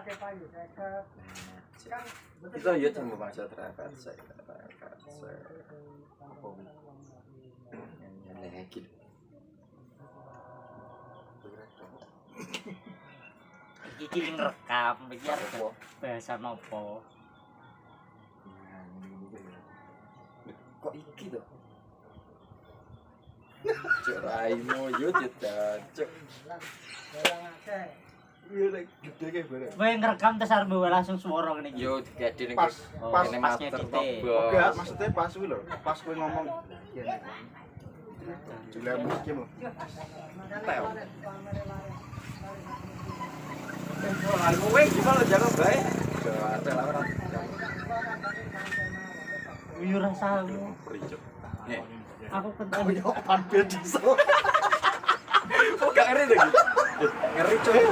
Kita ya cuma baca terakhir saya apa yang lagi iki ngerekam iki bahasa nopo kok iki to cek raimu yo cek iya lek gede kayak bareng kowe ngerekam terus arep bawa langsung swara ngene iki yo digede ning pas ini pas master ngedite. top enggak maksudnya pas kuwi lho pas kowe ngomong Julia miskin lho tel kowe gimana jago bae tel ora yo rasamu pericok aku ketemu yo tampil diso kok gak ngeri lagi ngeri cok iya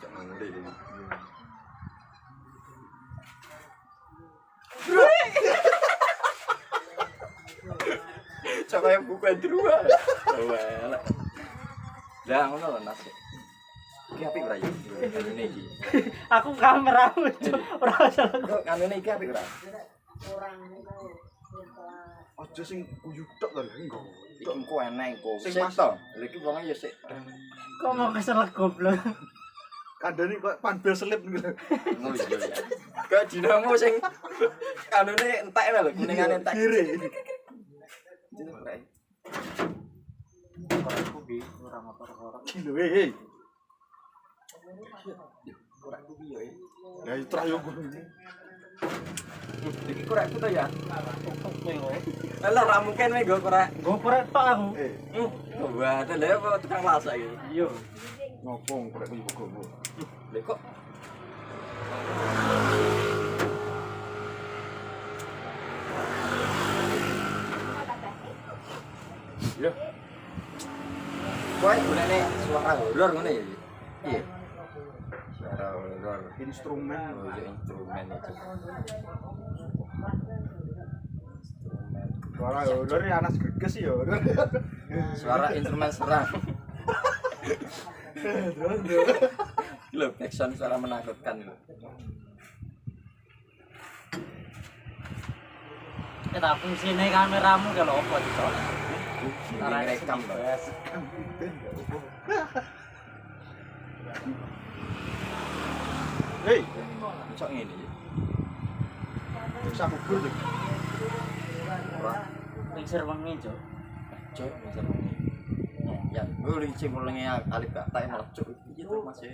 jangan ngeri lagi coba yang bukan dua wala dah ngono lho nasi iki apik ora iki kanune iki aku kameramu ora salah kok kanune iki apik ora aja sing guyu tok to lho engko iki engko enek engko Sing sik mas- to lha iki wong ya sik kok mau keselak goblok kandhane kok panbel selip niku lho ngono ya kok dinamo sing kanune entek lho kuningane entek kiri aku bi ora motor-motor lho hei kurang ku piye ya itra yo ngono iki kurang ku to ya kowe lah ra mungkin wae nggo kurang go korek tok aku wah ada lha apa tukang masak iki iya ngopong korek gogo lha kok Yo. Kowe gunane suara horor ngono ya? Iya. Suara horor. instrumen Oh, ya instrumen itu. Instrumen. suara horor ya anas greges ya Suara instrumen serang. Lho, backsound suara menakutkan lho. kita fungsinya kameramu kalau apa itu Ini rekam lho. hei Cok ngene iki. bisa kubur lho Ora mixer wengi cok cok bisa ngene. Ya, gue linci mulai alif gak tak malah cok iki tuh masih.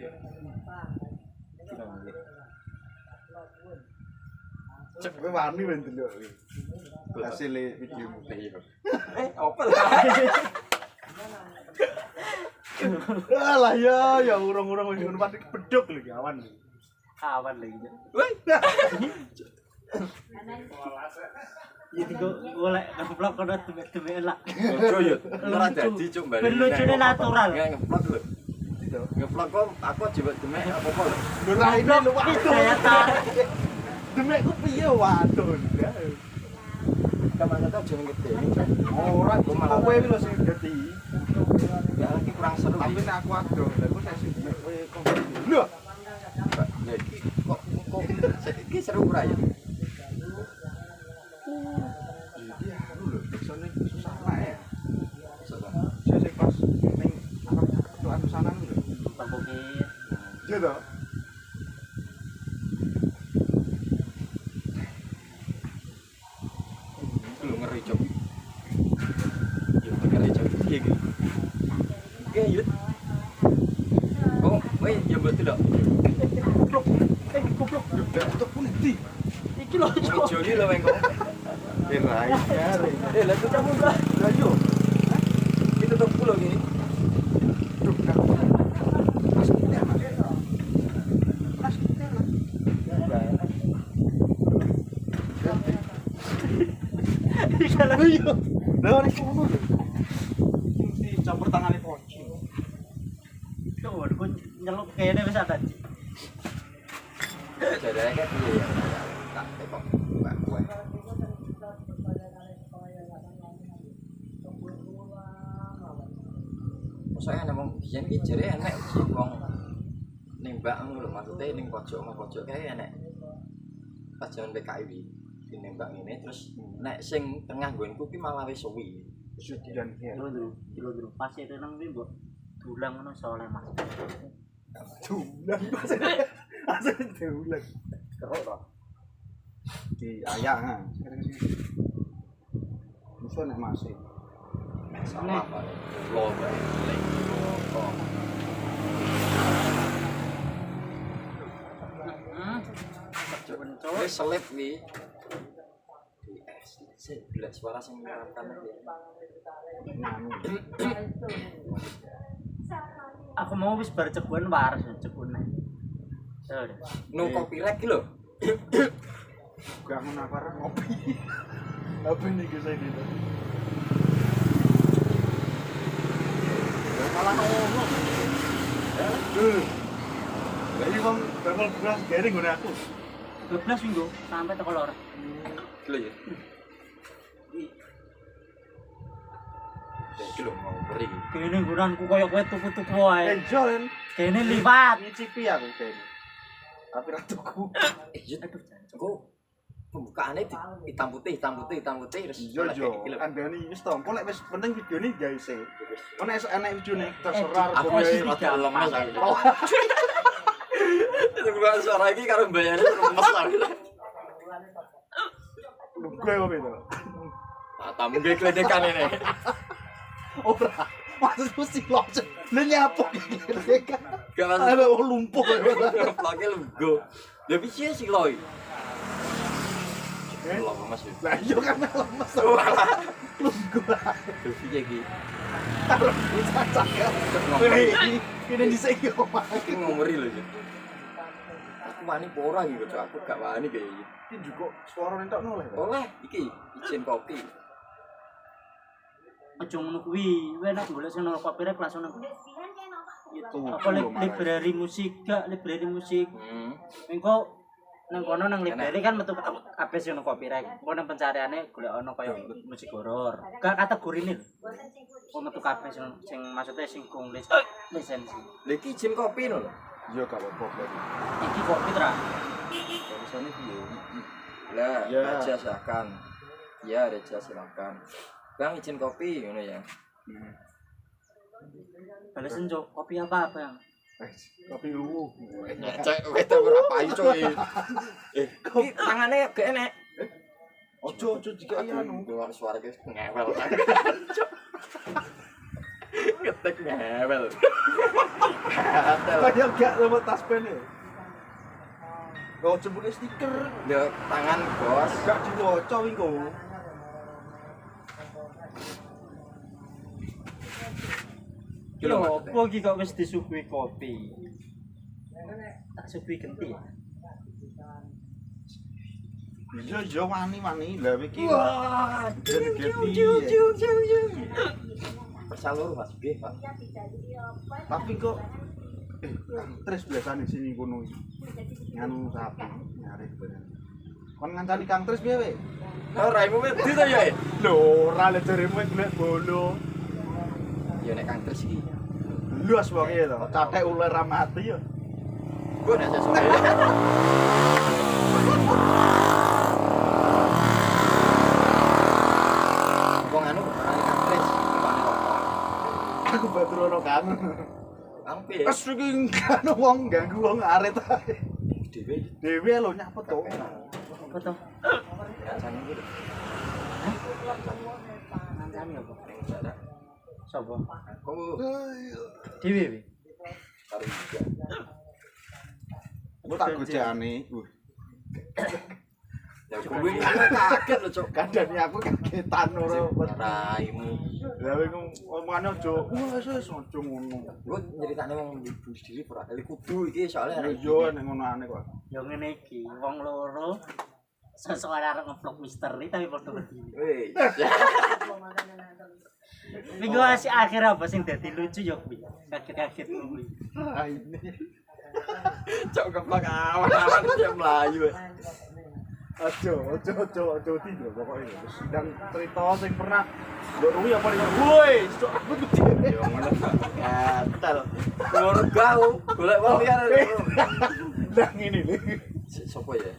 cek kowe wani ben delok hasil video Iya. Apa lah? alah ya urung-urung wis ngono pasti beduk lho iki awan awan lagi cok Woi. jadi gue golek ngeblok kono teme-teme lah Lucu ya. Ora dadi cuk bali. ben lucune natural Nggak ngeplok lho. Ngeplok kok aku jiwa demek apa-apa lho. lho ra ini lho itu daya tarik demekku piye waduh Kamu kata jangan gede. ora Gua malah kowe iki lho sing dadi ya iki kurang seru. tapi nek aku adoh lha kok sing demek kowe kok lho Ya iki kok iki seru ora ya? iki haru lho biasane susah lah ya Coba. saya sing pas ning ketuaan sana lho bangkokir iya toh Lu ngeri cok. Ya ngeri cok. Iya gitu. Oke, yut. Oh, woi, ya betul dong. goblok udah tutup pun ndi iki lho Mau joli lo engko. rainya Lah tuh kamu lah. lah yo Itu tuh pulau gini. duh dah mas kita mas mas kita kalau iya lah ora ngono lho mesti campur tangane kunci tuh gue nyeluk kayaknya bisa tadi Jadi kayak piye ya? Tak kok buka kue. Maksudnya enak wong biyen iki jare enek uji wong nembak ngono lho, maksude ning pojok kae enek. Pas jaman PKI dinembak ngene terus nek sing tengah nggonku ki malah wis suwi. Sudian ya. Dulu pas itu nang ndi mbok dulang ngono soleh Mas. Dulang asli dulang. Kerok to. Di ayah ha. Musuh nek masih. Salah Pak. Lo bae. Kok. Wis selip wi. Sik blek suara sing menyeramkan iki. Aku mau wis bar cebon waras cebone. No copyright ki lho. Gak ngono apa ngopi. Apa nih guys ini? Malah ngomong. Jadi bang, tanggal beras garing gue aku. 12 minggu sampai teko lor. Gila ya. Kilo mau beri. Kene gunanku koyo kowe tuku-tuku wae. Enjoy. Kene liwat. Ngicipi aku kene. Tapi ra tuku. Aduh, aku pembukaannya hitam putih terus Iya yo. gitu. Andani wis to. Kok lek wis penting videone gawe sih. Ono enek videone terserah Aku wis rada lemes aku. Itu gua suara iki karo bayane lemes aku. Lu gue apa itu? Matamu ge kledekan ini. Ora. Maksudku sih loce. Lu nyapu kledekan. Gak masuk. Ada lumpuh. Plake lugo. Lah piye sih loy? Lemes ya. Lah iya kan lemes. Lumpuh. Terus piye iki? Taruh cacak ya. Ini dhisik yo. Iki ngomori lho. Aku wani ora iki kok aku gak wani kayak iki. Iki juga suara entok noleh. Oleh iki izin kopi. Aja ngono kuwi. Kowe nek golek sing nol copyright langsung nang Itu. apa library musik gak library musik. Engko nang kono nang library kan metu kabeh sing ono copyright. Engko nang pencariane golek ono kaya musik horor. Gak kategorine lho. Kok metu kabeh sing maksudnya sing kung lisensi. Lha iki izin kopi lho. Iya gak apa-apa. Iki kopi tra. Tulisannya piye? Lah, Ya. Reja silakan. Ya, Reja silakan. Bang izin kopi ngono ya. Balesin cok, kopi apa Bang? Kopi lu. Cek wete berapa ayu coy. Iki tangane gak enek. Ojo jika iya anu. Gua suara guys ngewel. Ketek ngewel. Kayak gak sama tas pen ya. Kau jemput stiker. Lho, tangan bos. Gak diwaca iku. Lho, opo iki kok wis disuguhi kopi? Tak suguhi genti ya. Iya wani-wani lah iki. Wah, geti. persalur Mas nggih, Pak. Tapi kok terus biasa di sini kono iki. Nganu sapi nyari bener. Kon ngancani Kang Tris piye we? Ora imu wedi to ya. Lho, ora le jaremu golek bolo. Ya nek Kang Tris iki. Luas wong e to. Cathek ular ra mati ya. Gua nek sesuai. Wong anu Kang Tris, Kang rokok. Aku batur ono kan. Kang piye? Wes iki kan wong ganggu wong arit ae. Dhewe Dewe lho nyapet to. Apa to? kancane iki lho. Ngancani apa? Sada. Sopo? Aku Dewe wi. karo juga. Aku tak gojekane. Ya kuwi kaget lho, Cok. Kadane aku kagetan ora. Raimu. Lah omongane aja. Wes aja ngono. Gua nyeritane wong ibu diri ora kali kudu iki soalnya arek Yo nek ngono aneh kok. Yo ngene iki, wong loro sesuai arek nge-vlog misteri tapi padha wedi. Weh. Minggu asik akhir apa sing dadi lucu yo kuwi. Kaget-kaget kuwi. Ah ini. Cok keplak awan-awan dia mlayu. Aja tidur pokoknya. Terus sidang cerita sing pernah mbok ruwi apa ning woi, cok aku gede. Yo ngono. bau golek wong liya Lah ngene lho. sopo ya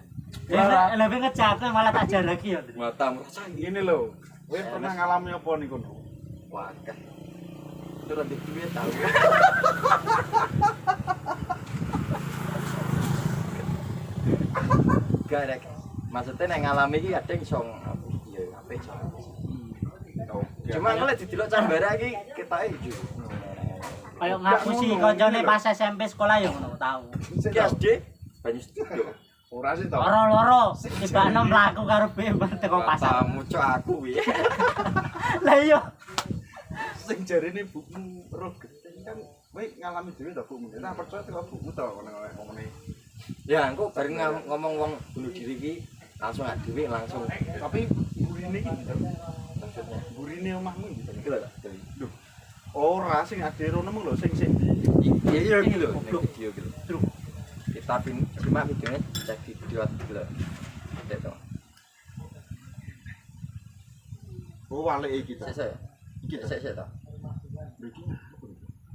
Lebih ngejat malah tak jaraki ya. matamu rasa Ngene lho. Kowe pernah ngalami apa niku? wakah itu nanti duwe tahu gak ada maksudnya nek ngalami iki kadang iso ya apa iso cuma kalau didelok cambara iki ketoke ijo Kayak ngaku sih koncone pas SMP sekolah ya ngono tau. iki SD banyu studio Ora sih to. Loro-loro tibakno mlaku karo bebas teko pasar. tamu cok aku piye Lah iya. Sing jarene buku roh gede kan kowe ngalami dhewe to buku. Nah percaya teko buku to ngomongane. ya engko bareng ngomong wong bunuh diri iki langsung gak dhewe langsung Tapi burine iki maksudnya burine omahmu iki. iki lho Lho. Ora sing ade ronemu lho sing iya iya iki lho video iki lho kita simak videonya cek video iki lho itu Oh wale iki to. saya Iki to. saya to Iki.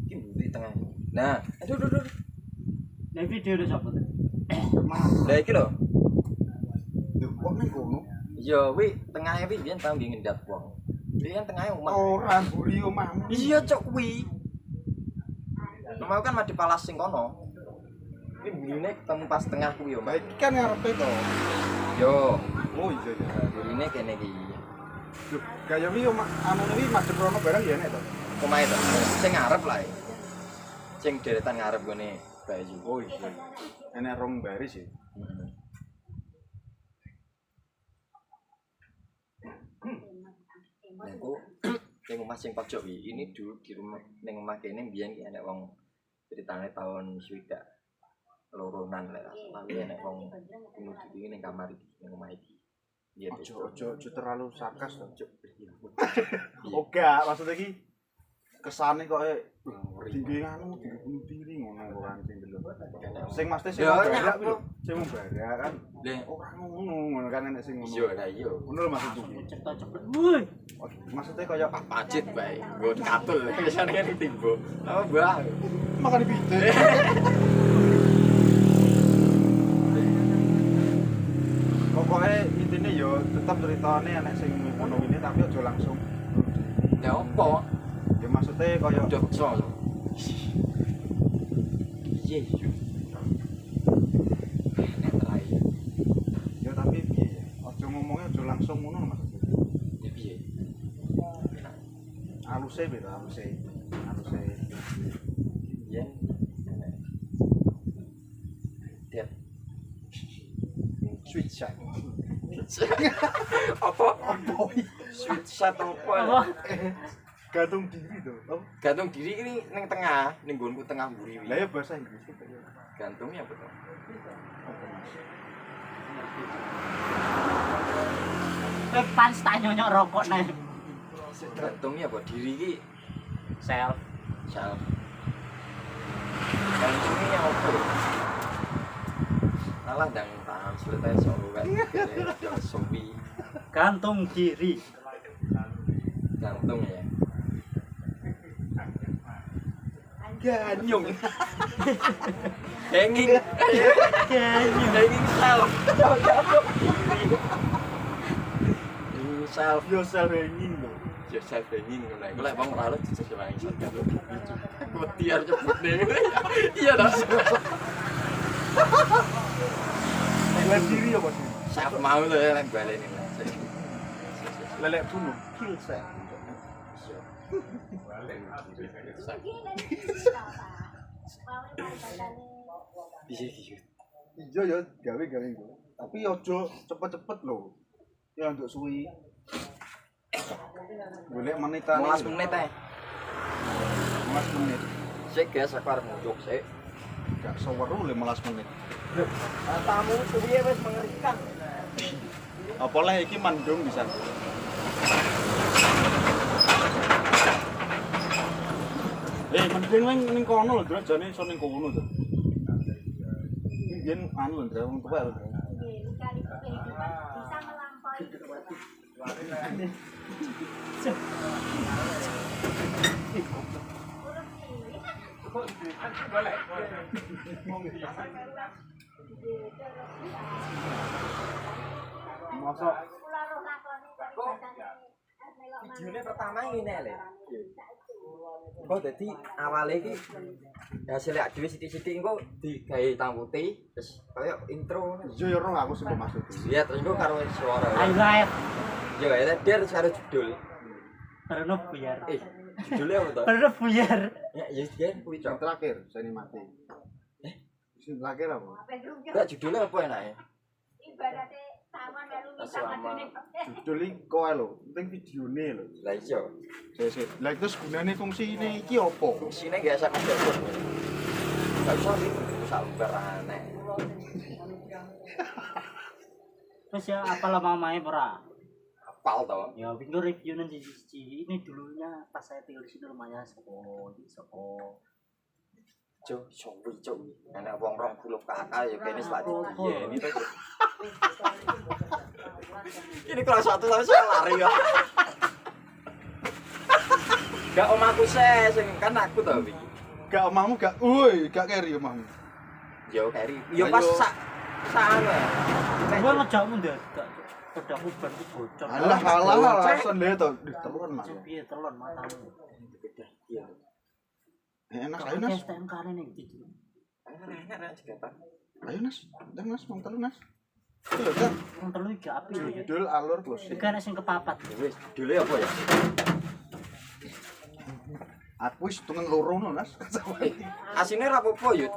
iki di tengah nah aduh Nek video itu sapa? lah iki lho Lho kok ning kono? iya wi tengahnya wi biyen tau ngendap wong iki kan tengahnya omah Ora buri omahmu. iya cok kuwi mau kan mah di palas sing kono ini burine ketemu pas tengah kuwi yo Lah iki kan ngarepe to. yo Oh iya ya. burine kene iki Lho kaya wi omah anune wi madhep rono barang ya nek to. omahe to sing ngarep lah sing deretan ngarep gone baju Oh iya. Enek rong baris ya. Aku ning omah sing pojok wi ini dulu di rumah ning omah kene mbiyen ki enek wong ceritane tahun swidak loronan lek lalu enek wong bunuh diri ning kamar iki ning omah iki iya Ojo terlalu sarkas to. cuk Oke, maksudnya iki kesane kok tinggi anu bunuh diri ngono ora sing delok. Sing mesti sing Ya, barak ya, sing barak kan. le Ora ngono kan enek sing ngono. iya lah iya Ngono lho maksudku. Cerita cepet. Woi. Maksudnya kaya pacit bae nggon katul biasane kan ditimbo apa mbah makan di pite. Pokoknya intinya yo tetap ceritane enek sing ngono ini tapi aja langsung. ya apa Ya maksudnya kaya udah kesel iya iya enek terakhir ya tapi piye ya. Aja ngomongnya aja langsung ngono maksudnya. ya piye Aluse beda aluse. yen dia sweet shot apa sweet shot apa Apa? Gantung diri tuh. Oh, gantung diri ini ning tengah ning nggonku tengah mburi lah wi ya bahasa Inggris itu ya. gantungnya apa tuh Pans tak nyonyok rokok nih. gantungnya apa diri iki Self. self gantungnya apa alah ndang tahan selesai solo kan ya zombie Gantung diri. gantung ya ganyung hanging hanging self hanging self Yourself hanging loh. ya self hanging ngono iku lek wong ora lu jujur sing nangis kutiar cepet iya dah Lek diri apa sih? self mau lho lek baleni Lelek bunuh, kill self. iya iya Iya ya, gawe iku. Tapi ojo cepet-cepet lho. Ya untuk suwi. Golek menitan. 15 menit ae 15 menit. sik guys aku arep ngunjuk sik Gak seweru 15 menit. tamu suwiye wis mengerikan Apa lah iki mandung bisa. Mending ning kono lho, Dra, jane iso ning kono to. Yen anu lho, Dra, wong tuwa lho. Bisa melampaui Mosok Videonya pertama ngene lho. Kok dadi awale iki hasil dhewe sithik-sithik engko digawe hitam putih terus kaya intro. iya ya roh aku sing maksud. Iya, terus engko karo suara. Highlight Yo, ya dia harus karo judul. karena buyar. Judulnya apa toh? Karena buyar. Ya, ya kan kuwi Yang cok. terakhir saya mati. Sing terakhir apa? Enggak judulnya apa enaknya? Ibaratnya sama melu Sama. Judul iki kowe lho, penting videone lho. Lah iya. Sik. Lah terus gunane fungsi ini iki opo? Fungsine gak sak masuk. Enggak usah iki sabar aneh. Terus ya apalah mamanya ora? Apal toh. Ya pinggir review nanti ini dulunya pas saya tinggal di sini rumahnya Soko. Cok, sombong cok. Enak wong 20 kakak ya kene selak ini tuh. Ini kelas 1 tapi saya lari ya. Gak omahku sing kan aku tau iki. Gak omahmu gak, woi, gak keri omahmu. Yo kari. Yo pas sak anu ya. Gua ngejakmu ndak? Pedangmu ban ku bocor. Alah, alasan deh to, ditelon Mas. Piye telon matamu. Iya. Enak ayo Nas. STNK ning ndi? Enak ra jegatan. Ayo Nas, ndang Nas, mau telu Nas. Lho, Kak. Wong telu iki api lho. Judul alur closing. Iki ana sing kepapat. Wis, judulnya apa ya? Aku wis tungen loro no Nas. Asine ra apa-apa yo.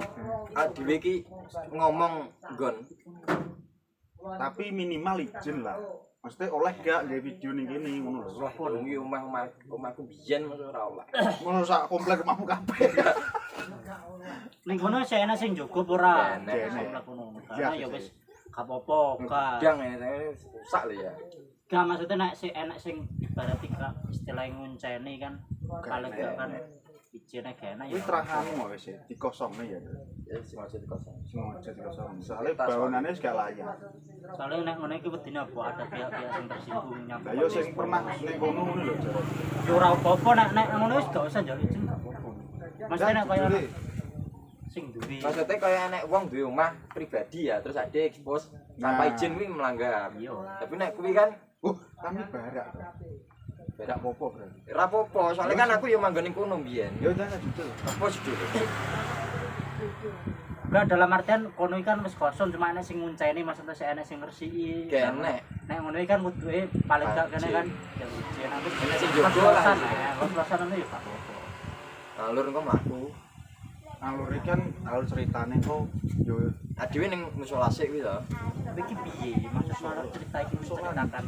Dhewe iki ngomong nggon. Tapi minimal izin lah. Maksudnya oleh gak gawe video ning kene ngono lho. Wah, iki omahku biyen mesti ora oleh. Ngono sak komplek omahmu kabeh. Ning kono sing ana sing njogo ora? Kene. Karena ya wis gak apa-apa, gak. Gedang ini rusak lho ya. Gak maksudnya nek sing enak sing ibarat tiga istilah ngunceni kan paling gak kan ijine gak enak Kuwi ya. terahanmu wis dikosongne ya. Ya sing aja dikosong. Semua aja dikosong. Soalnya bangunannya gak layak. Soalnya nek ngene iki wedine apa ada pihak-pihak sing tersinggung nyambut. Lah yo sing pernah ning kono ngono lho jare. Ya ora apa-apa nek ngono wis gak usah njaluk izin gak apa-apa. Mesti nek kaya sing duwe. Maksudnya kaya enek wong duwe omah pribadi ya, terus ade expose tanpa izin kuwi melanggar. Iya. Tapi nek kuwi kan Kami barak. Barak popo berarti. ora apa-apa, soalnya kan aku yo manggon ning kono biyen. Yo jangan judul. Apa judul? Enggak dalam artian kono iki kan wis kosong cuma enek sing ngunceni maksudnya sing enek sing ngresiki. Kenek. Nek ngono iki kan kuduke paling gak kene kan ya ujian aku Enek sing jogo lah. Kos-kosan itu ya gak apa-apa. Alur engko mlaku. Alur iki kan alur ceritane kok yo Adewe ning musala sik kuwi to. Tapi iki piye? Maksud malah cerita iki menceritakan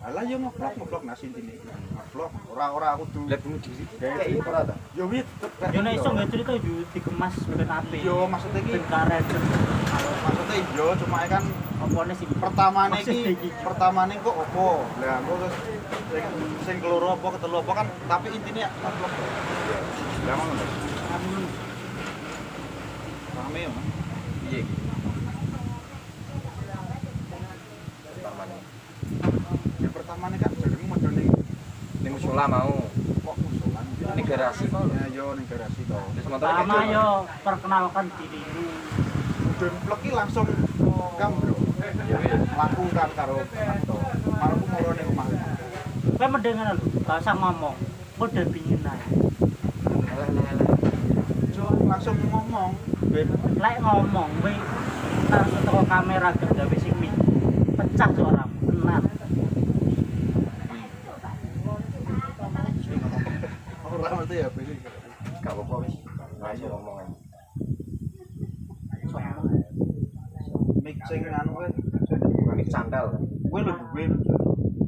alah yo ngevlog Nas intine. Ngevlog ora kudu. Lah bunuh diri. Kayak ora to. Yo wit. yo nek iso nggak cerita yo dikemas ben apik. Yo maksudnya iki ben karet. maksudnya yo cuma kan Opone sing pertamane Maksudnya iki pertamane kok opo? Lah engko terus sing keloro apa ketelu apa kan tapi intine ngevlog. Lah ngono Mas. Rame yo. Piye iki? Pertamane. Ya pertamane kan jarene modho ning Ning musala mau. kok musolan. Ning garasi kok. Ya yo ning garasi to. Terus motor pertama yo perkenalkan dirimu. Mudun pleki langsung kam bro. Ya wis. Laku kan karo kanto. Malku moro ning omah. Kowe mendengar lho, gak usah ngomong. Udah pingin ae. Jo langsung ngomong. Ben Lek ngomong kowe langsung teko kamera gak gawe sing min. Pecah suaramu, tenan. ora ngerti ya ben. Gak apa-apa wis. Langsung ngomong ae. Mik sing anu kowe. Mik candal. Kowe lho duwe.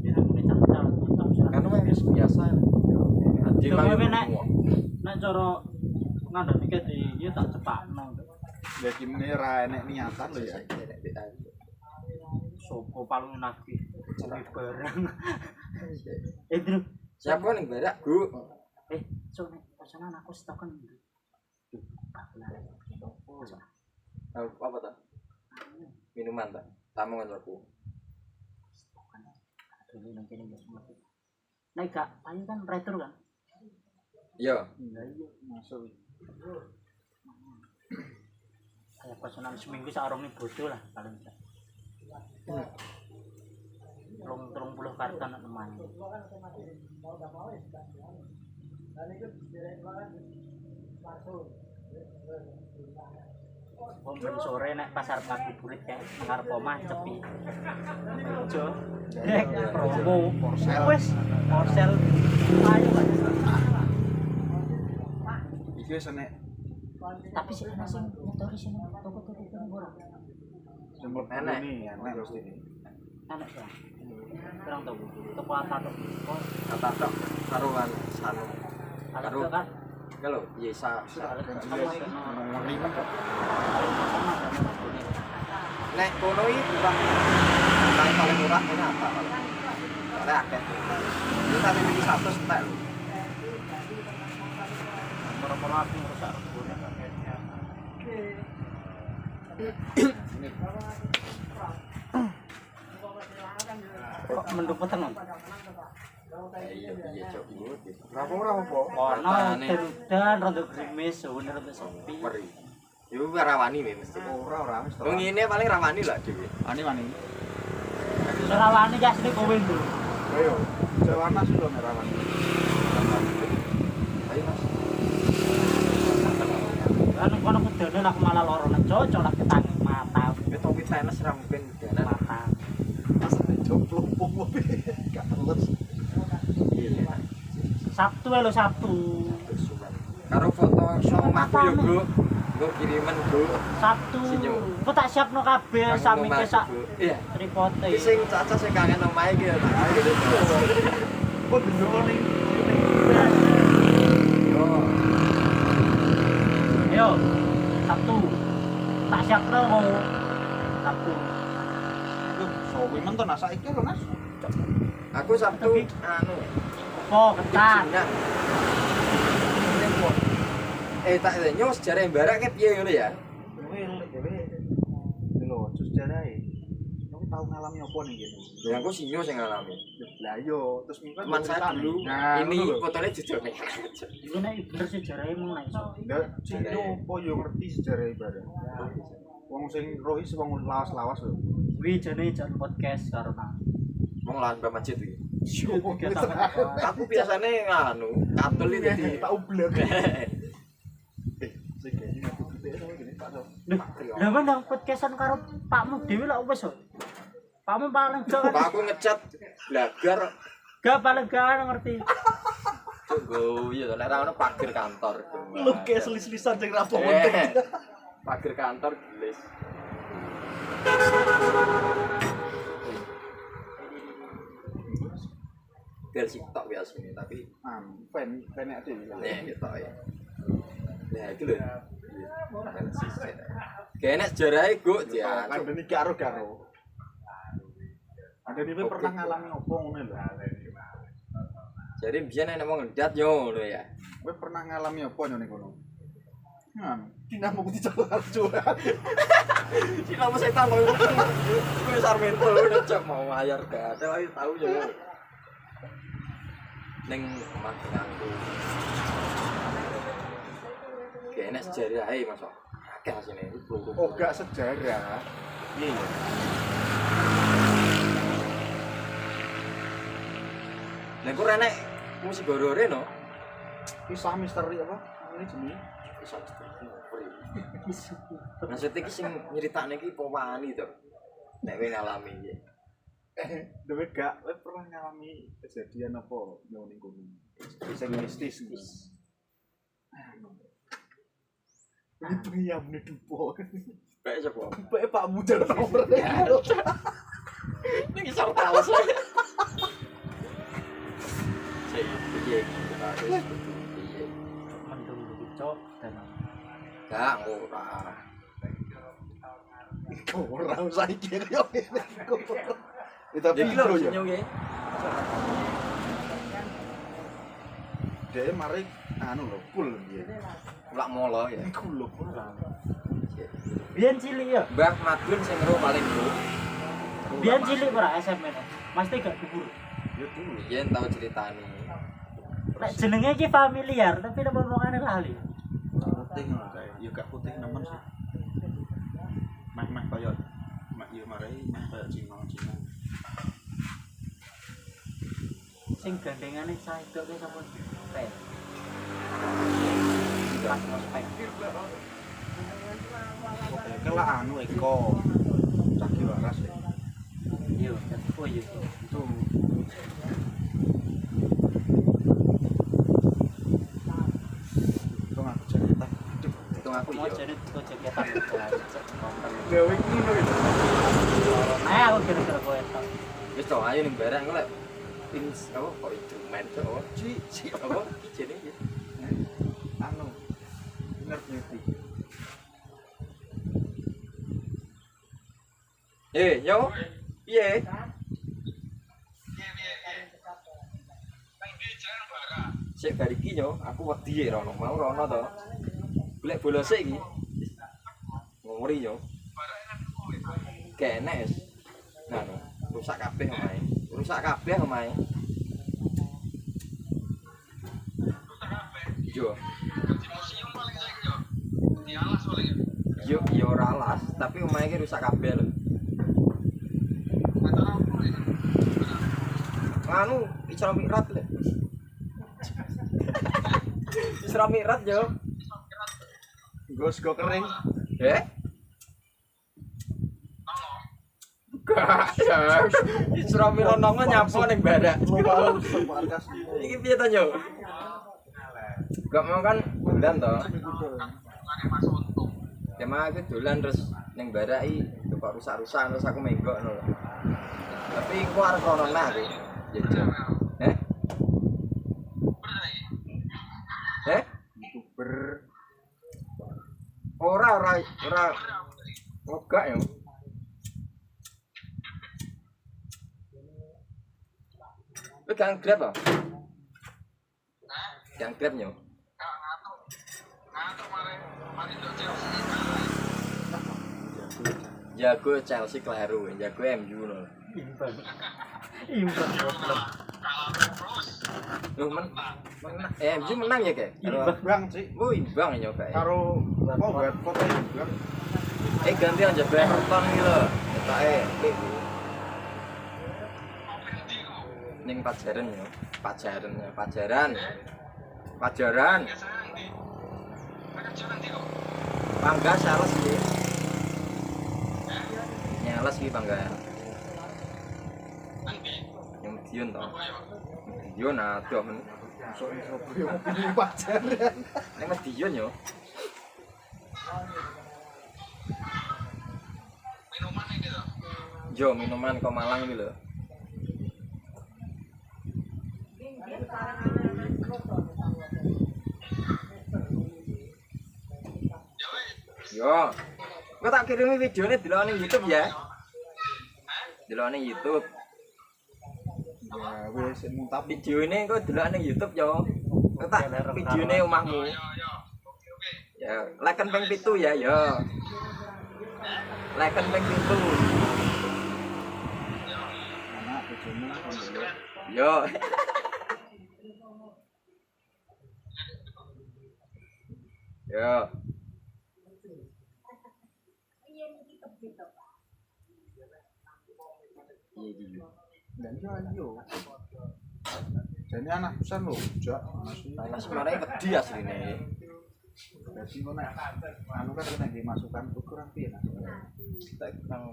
Ya aku nek cangcal tutup Kan wis biasa. Ade Yo, mah kowe nek cara ngandani ke di tak cepakno. Ya gimene ra enek niatan lho ya. Sopo paling nagih barang. Bro. Siapa ning barak, Bu? So nek pesanan aku stokan. Apa ta? Minuman ta? Tamu kancaku. Dulu nang kene ya semua. Nek gak ayo kan retro kan. Iya. Iya iya. Masuk. Kayak pesanan seminggu sarung nih bodoh lah paling tidak. Terung 30 karton teman. Omben sore nek pasar pagi burit kayak ngarep omah sepi. Ijo. Promo wis porsel. Ayo Pak. Iki wis enek Tapi sih ana sing nyetori sing toko-toko ora. sing mlebu Enek. ini, enek mesti. Anak ya. Kurang tahu. Toko apa tok? Oh, kata tok karuan sanu ada Karo- kan? kalau Yesa nek kono iki paling murah ini apa paling akeh kita ini 100 entek lho Moro-moro aku rusak rebone. Kok mendung peteng? iya piye cok iku Ora apa? Ono Katane. dan rada grimis, bener rada sepi. meri yo rawani we mesti Ora wis. wong ngene paling rawani lah dhewe Wani. Serawani ya asli kowe lho. Ayo, Jawana sudah merawan. ayo Mas Kan kono kudune aku malah loro nek cocok lah ketangi mata. wis topi tenis ra mungkin jalan Mata. Pas jomplo pomo gak teles. iya Sabtu lho Sabtu. karo foto omahku yo Bro nggo kirimen Bro Sabtu. Sinyo. Ku tak siapno kabeh sami ke sak iya tripote. iki sing caca sing kangen omahe iki ya tak ayo Kok gendong ning yo Ayo. Sabtu. Tak siapno mau Sabtu. Sowi men to nasa iki lho, Mas. aku Sabtu anu Oh, ketan. Nah. Tak nyos jare mbarak ke piye ngono ya Ini lho, jus jarae. Kamu tahu ngalami apa nih gitu? ya aku sinyo sing ngalami Lah yo, terus mungkin teman saya dulu Nah, ini ngono lho. fotonya jejone Iku nek bener sejarahe mung nek iso. Enggak, Cino apa yo ngerti sejarah ibadah. Wong sing rohis wong lawas-lawas lho. Kuwi jane jan podcast karena wong lan Mbak Masjid iki kegiatan aku biasane nganu katul iki dadi tak ublek. Sing kene aku gede sama gini Pak. Lah men nang podcastan karo Pakmu dhewe lak wis. Pakmu paling gak kan. aku ngecat blagar Gak paling gak ngerti. cuk go iya to nek ra ono pager kantor Lu kayak selis-selisan sing rapo pager kantor gelis bel siktok biasanya tapi fan aja gitu. gitu ya nah itu lho kayaknya sejarahnya gue ya Kan ini karo-karo. Ada nih pernah ngalami opo ngono lho. jadi biar nenek mau ngedat yo lho ya Kowe pernah ngalami opo nyone kono? Dina mau dicolok jual. si nama setan lo gue sarmento udah cok mau mayar gak ada lagi tahu ya neng omah aku kayaknya sejarah masuk akeh sini Oh, gak sejarah. Iya. neng ku renek musik gorore no Kisah misteri apa? Ini jenenge. bisa maksudnya iki sing nyeritakne iki pewani to nek kowe ngalami iki Dewe gak kowe pernah ngalami kejadian apa nyone kono? Kisah mistis. Itu ya bener dupo. bae sapa Bae Pak Muda nomor. ini kisah tahu saya piye piye Mendung dicok dan gak ora Ora usah iki yo. Itu jadi lho video ya. senyum ya Dia mari anu lho, cool dia. ulak molo ya Cool lho. biyen cilik ya. Mbah Madun sing ro paling bro Biyen cilik ora SMP. Mesti gak dhuwur. yo dulu yen tau ceritani Nek jenenge iki familiar tapi nek omongane lali. putih ngono kae. Ya gak putih nemen sih. Meh-meh kaya mak ya marai meh kaya Cina. Sing gandengane saedok ki sapa? Pen. Pas ospek. Oke lah anu Eko. Caki waras ya. Yo, oh iya. Itu itu aku cerita. Itu aku Mau yo. jadi kok jaketan konten. Gawe ngono itu. Nah, aku kira-kira kowe tok. Wis to ayo ning barang lek pins apa kok instrumen cok. Si Apa jenenge ya? anu. Inner beauty. Yo. Piye? Sik bar iki yo, aku wedi rono, mau rono to. Golek bola sik iki. Ngori yo. Kenek. Nah, no. Rusak kabeh omahe. Rusak kabeh omahe. Yo. Yo ora alas, tapi omahe iki rusak kabeh lho. Anu, Isra Mi'raj lho. Isra Mi'raj yo. Go kering. Gak ya. Isra Mi'raj nongo nyapo ning barak. Global sebarkas. Iki piye to yo? Gak mau kan dolan to. Ya mah aku dolan terus ning barak iki kok rusak-rusak terus aku menggok ngono lho. Tapi ku arep ono nah aku. Jajal. YouTuber. Ora. Enggak yo. Wis kan grab ah. Yang grab yo. Jago Chelsea kleru, jago MU lho. Imbang goblok. Loh menang. MU menang ya, Kek? Bang sih. Oh, imbang ya, Kak. Karo apa buat foto juga. Gantian jago Everton iki lho. Ketoke ning Pajaran yo. Pajaran. Pangga sales iki. Nyales iki pangga. Yang Dion to. Dion adoh men. Iso-iso yo pilih pacaran. Nek Mas Dion yo. Minuman iki lho. Yo minuman kok Malang iki lho. Yo. Kok tak kirimi videone delok ning YouTube ya. Delok ning YouTube. Ya wis muntap Videone kok delok ning YouTube yo. Kok tak videone omahmu. Ya, like-an ping 7 ya, yo. Like-an ping 7. anak bojomu kon dulu. Yo. Yo. Iya gitu. Dan yo. Jadi anak besar lho, jak Panas marane wedi asline. Dadi ngono anu kan kena dimasukan ukuran piye nah. Tak kang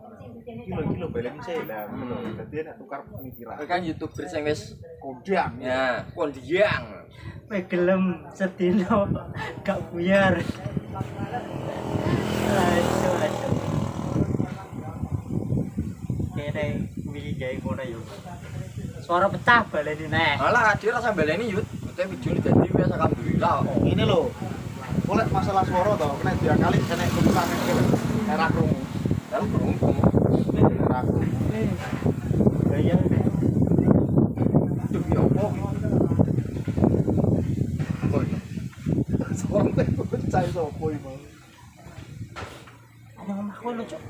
Kilo balen sih lah ngono. Dadi nek tukar pemikiran. kan YouTuber sing wis Kodang ya, kondiang. Kowe gelem sedina gak buyar. Aduh. Kene wingi gawe ngono yo. Suara pecah baleni neh. Malah dia rasa baleni yut. Kita video ini jadi biasa alhamdulillah. Ini lho. Oleh masalah suara to, kena dia kali kena kebuka mikir. Era krungu. Dalam beruntung. Era krungu. Gaya Duh ya apa? Suara pecah sopo iki, Bang. omah-omah kowe lho, Cuk.